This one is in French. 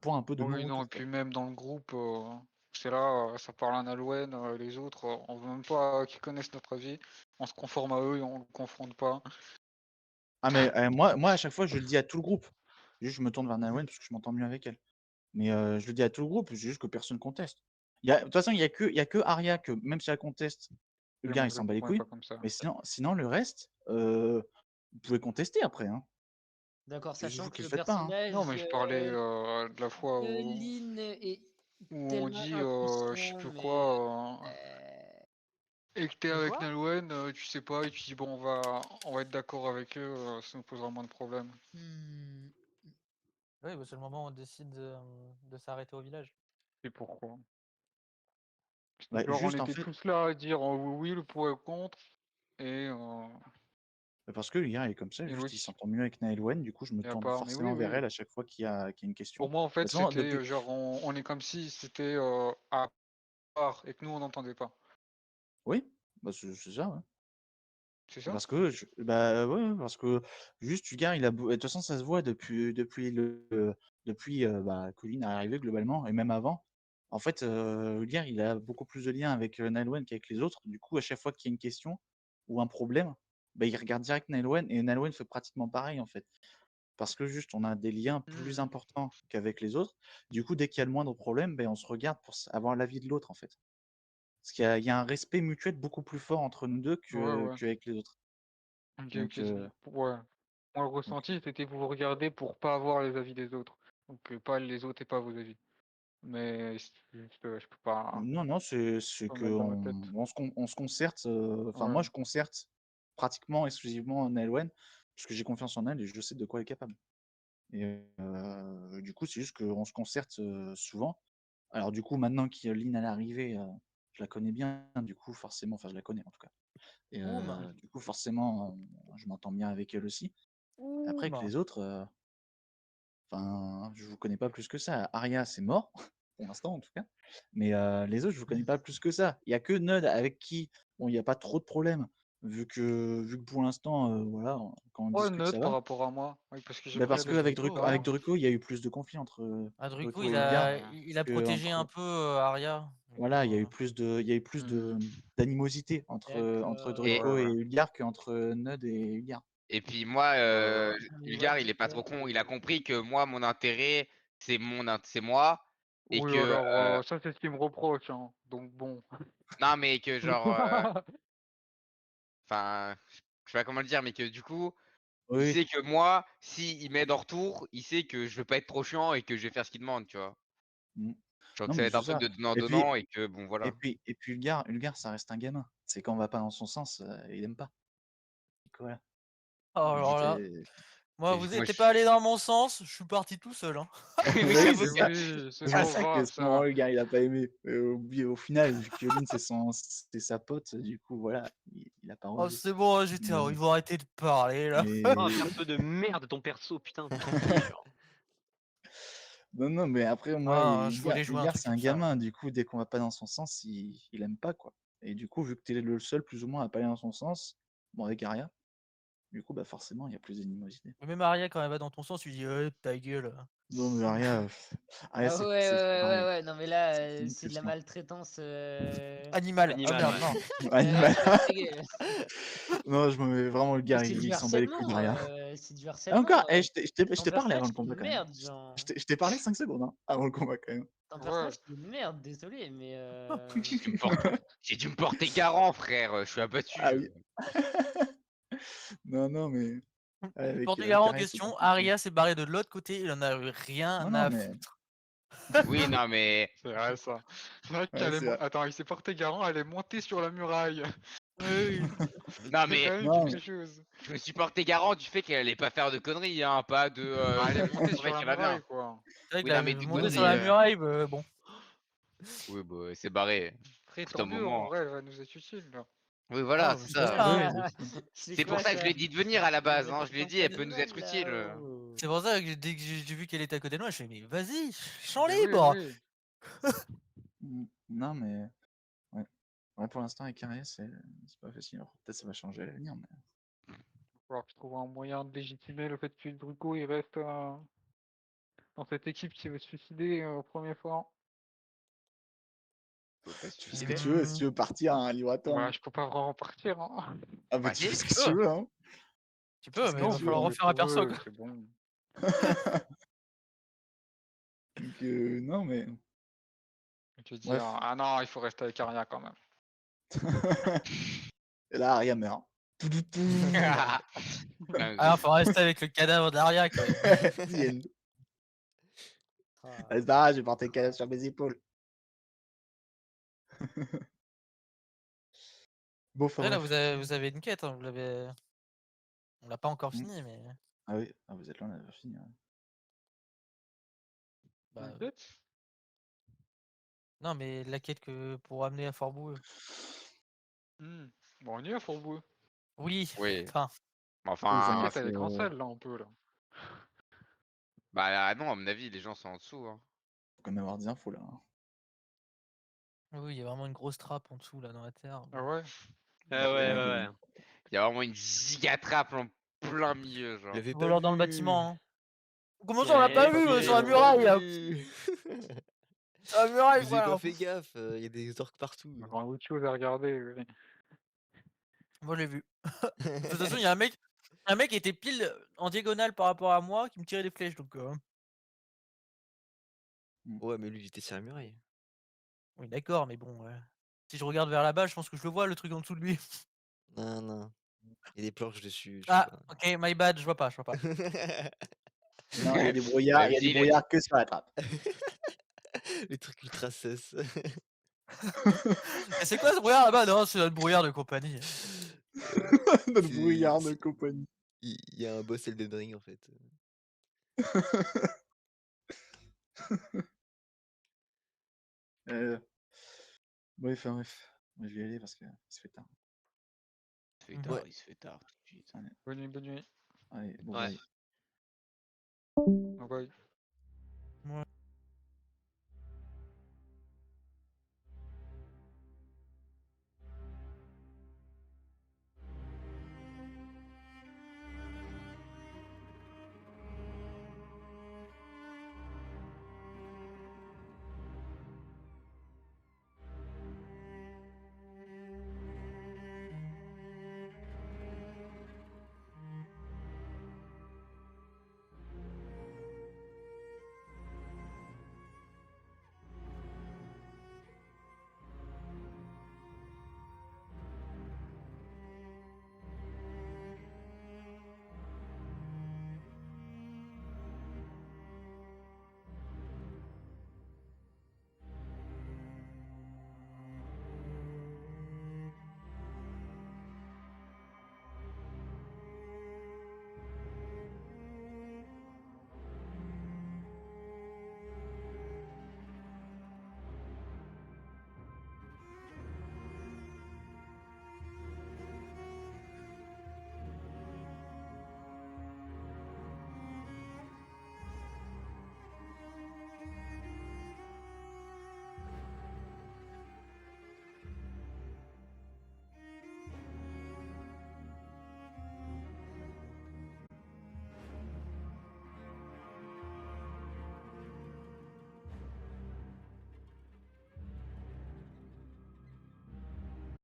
point un peu de Oui, non, et non-retour, quoi. puis même dans le groupe, c'est là, ça parle à Nolwenn, les autres, on veut même pas qu'ils connaissent notre avis. On se conforme à eux et on le confronte pas. Ah mais moi à chaque fois je le dis à tout le groupe. Juste je me tourne vers Nolwenn parce que je m'entends mieux avec elle. Mais je le dis à tout le groupe, c'est juste que personne conteste. De toute façon, il y a que Arya que même si elle conteste, Et Ulgar moi, il je le s'en bat les comprends pas couilles. comme ça. Mais sinon le reste, vous pouvez contester après, hein. D'accord, C'est juste sachant vous que qui le le faites pas, hein. Non, personnage mais je parlais de la fois de où, Lynn est on tellement dit, je sais inconscient, plus mais quoi, et que t'es de avec quoi? Nolwenn, tu sais pas, et tu dis bon, on va être d'accord avec eux, ça nous posera moins de problèmes. Oui, bah, c'est le moment où on décide de s'arrêter au village. Et pourquoi? Bah, Genre, on juste en était fait, tous là à dire oui, oui, le pour et le contre, et, parce que Ulgar il est comme ça, et juste il l'autre, s'entend mieux avec Nolwenn, du coup je me et à tourne part, mais oui, forcément vers oui. elle à chaque fois qu'il y a une question. Pour moi, en De fait, toute façon, c'était depuis genre, on est comme si c'était à part et que nous, on n'entendait pas. oui, bah, c'est ça, ouais. C'est ça? Parce que bah, ouais, parce que juste Ulgar il a beau de toute façon ça se voit depuis, bah, que Lynn est arrivée globalement et même avant. En fait, Ulgar il a beaucoup plus de liens avec, Nolwenn qu'avec les autres. Du coup, à chaque fois qu'il y a une question ou un problème, bah, il regarde direct Nolwenn et Nolwenn fait pratiquement pareil, en fait. Parce que juste on a des liens plus Mmh. importants qu'avec les autres. Du coup, dès qu'il y a le moindre problème, beh, on se regarde pour avoir l'avis de l'autre, en fait. Parce qu'il y a un respect mutuel beaucoup plus fort entre nous 2 Ouais, ouais. qu'avec les autres. Ok, ok, Donc c'est bon. Ouais. Moi, le donc ressenti, c'était vous regarder pour pas avoir les avis des autres. Donc, pas les autres et pas vos avis. Mais c'est juste, je peux pas, non, non, c'est pas me mettre dans ma tête. qu'on on se concerte, enfin Ouais. moi je concerte pratiquement exclusivement Nolwenn, parce que j'ai confiance en elle et je sais de quoi elle est capable. Et du coup, c'est juste qu'on se concerte, souvent. Alors du coup, maintenant que Lynn elle est arrivée, je la connais bien, du coup forcément enfin je la connais en tout cas. Et Oum, du coup forcément, je m'entends bien avec elle aussi. Après avec oum. les autres, enfin, je vous connais pas plus que ça. Arya, c'est mort, pour l'instant en tout cas. Mais les autres, je vous connais pas plus que ça. Il y a que Nod avec qui, bon, il y a pas trop de problèmes, vu que pour l'instant, voilà, quand on Ouais, discute, neutre ça par va. rapport à moi. Oui, parce que j'ai Bah, pris parce avec qu'avec Druco, Druco voilà. avec Druco, il y a eu plus de conflits entre, Ah, Druco, Druco et Ulgar il a protégé un qu'entre peu Arya. Du coup, voilà, il y a eu plus de d'animosité entre D'accord. Ouais, Druco et ouais. Ulgar qu'entre, Nod et Ulgar. Et puis moi, Ouais, ouais. Ulgar, il est pas trop con. Il a compris que moi, mon intérêt, c'est moi. Et Oui, que, alors, ça, c'est ce qu'il me reproche, hein. Donc, bon. non, mais que genre, enfin, je sais pas comment le dire, mais que du coup, il Oui, sait que moi, si il m'aide en retour, il sait que je vais pas être trop chiant et que je vais faire ce qu'il demande, tu vois. mmh. Genre Non, que ça va mais être un c'est truc ça. de Et puis donnant-donnant et que bon, et voilà. puis et puis Ulgar, ça reste un gamin. C'est quand on va pas dans son sens, il aime pas. Donc voilà. alors Juste, là, moi, Et vous juste moi, n'étiez pas allé dans mon sens, je suis parti tout seul, hein. oui, bah oui, j'avoue c'est Mais que. ça. oui, c'est C'est pas pour ça que grave, ce moment ça. Ulgar, il a pas aimé. Au final, vu que Lynn, c'est sa pote, du coup, voilà, il a pas Oh, osé. c'est bon, j'étais, Mais ils vont arrêter de parler là. Oh, un mais perso de merde, ton perso, putain, tranquille. non, non, mais après, moi, Ah, je Ulgar, voulais jouer un Ulgar, truc c'est un comme ça. gamin. Du coup, dès qu'on va pas dans son sens, il aime pas, quoi. Et du coup, vu que tu es le seul, plus ou moins, à pas aller dans son sens, bon, avec Arya, du coup, bah forcément, il y a plus d'animosité. Mais même Arya, quand elle va dans ton sens, tu dis, ta gueule. Non, mais Arya, Arya, Ah ouais, c'est ouais, c'est ouais, ouais, pareil. ouais. Non, mais là, C'est une c'est de la exception. maltraitance. Animal. Ah Animal, merde, ouais. non. Animal. Ouais, ta gueule. Non, je me mets vraiment le Mais gars, c'est du il s'en bat les couilles de harcèlement. rien. C'est du Ah, encore, harcèlement. je Ton t'ai parlé personnage, avant le c'est combat une quand même. merde, genre. Je t'ai parlé 5 secondes hein, avant le combat quand même. Ton Ouais. personnage, c'est une merde, désolé, mais. Tu me portes... J'ai dû me porter garant, frère. Je suis Ah abattu. oui. Non, non, mais avec Portugal en Arya, c'est question, compliqué. Arya s'est barrée de l'autre côté, il en a eu Non, rien non, à mais foutre. Oui, non, mais. C'est vrai, ça. C'est vrai ouais, qu'elle est c'est vrai. Attends, il s'est porté garant, elle est montée sur la muraille. Oui. Non, C'est quand mais. même Non, quelque mais chose. Je me suis porté garant du fait qu'elle allait pas faire de conneries, hein. Pas de. Bah, elle est Je montée trouvais sur la qu'elle va bien. muraille, quoi. C'est vrai que Oui, non, la mais des monter ouais, sur conneries. la mais muraille, bon. Oui, bah, c'est barré. Après, Écoute, un tant mieux, en moment. vrai, elle va nous être utile, là. Oui, voilà, Ah, c'est je sais, ça. oui, hein. de fou. C'est C'est pour quoi ça que je lui ça? ai dit de venir à la On base, dirait hein. que Je lui ai t'entends dit, pas elle de peut nous mal être utile. là-haut. C'est pour ça que dès que j'ai vu qu'elle était à côté de moi, je me suis dit, mais vas-y, champ Mais oui, libre. oui. Non, mais ouais. Ouais, pour l'instant, avec Arya, c'est pas facile. Alors, peut-être ça va changer à l'avenir, mais Il va falloir que je trouve un moyen de légitimer le fait que Druco, il reste dans cette équipe qui veut se suicider au premier fois. Faut pas se Tu fais ce suicider. que tu veux, si tu veux partir, hein, libre-toi. Bah, hein. je peux pas vraiment partir. Hein. Ah, bah, Bah, tu fais si, ce tu que tu peux. veux, hein. Tu peux, ce mais que il va tu falloir veux, refaire un perso, quoi. C'est bon. Donc, non, mais. Je te dis, Bref. ah non, il faut rester avec Aria quand même. Et là, Aria meurt. Dingue. Ah, faut rester avec le cadavre d'Aria, quand même. The end. Ah. Allez, Zara, j'ai porté le cadavre sur mes épaules. Bon, enfin, Là, bref. vous avez une quête, hein, vous l'avez. On l'a pas encore Mm. fini, mais. Ah oui, ah, vous êtes là, on a fini. Ouais. Bah, T'inquiète. non, mais la quête que pour amener à Fort Boueux. Bon, on y va, Fourboueux. Oui. Oui. Enfin, Oui, Enfin, T'inquiète, elle est cancel là, un peu là. bah non, à mon avis, les gens sont en dessous. Hein. faut quand même avoir des infos là. hein. oui, il y a vraiment une grosse trappe en dessous, là, dans la terre. Ah ouais. Ah ouais, Ouais, ouais, ouais. Il y a vraiment une giga trappe en plein milieu, Je genre. l'avais Ou pas alors dans le vu. bâtiment. Hein. Comment ça, on Ouais, l'a pas pas vu vu, sur la non. muraille hein. vu. Sur la muraille, Vous avez frère. pas fait gaffe, il y a des orques partout. On a autre chose à regarder. Oui. Moi, je l'ai vu. De toute façon, il y a un mec qui était pile en diagonale par rapport à moi qui me tirait des flèches, donc. Ouais, mais lui, il était sur la muraille. Oui, d'accord, mais bon. Si je regarde vers là-bas, je pense que je le vois, le truc en dessous de lui. Non, non. Il y a des planches dessus. Ah, ok, my bad, je vois pas. Non, il y a des brouillards, il y a des brouillards que sur la trappe. Les trucs ultra cess. Et c'est quoi ce brouillard là-bas? Non, c'est notre brouillard de compagnie. Notre C'est- brouillard de c'est- compagnie. Il y a un boss Elden Ring en fait. Bref, enfin, bref. Moi, je vais y aller parce que se fait tard. Il se fait Mhm. tard, Ouais. il se fait tard tout de suite. Bonne nuit, bonne nuit. Allez, bon, Ouais. bye. Bye bye.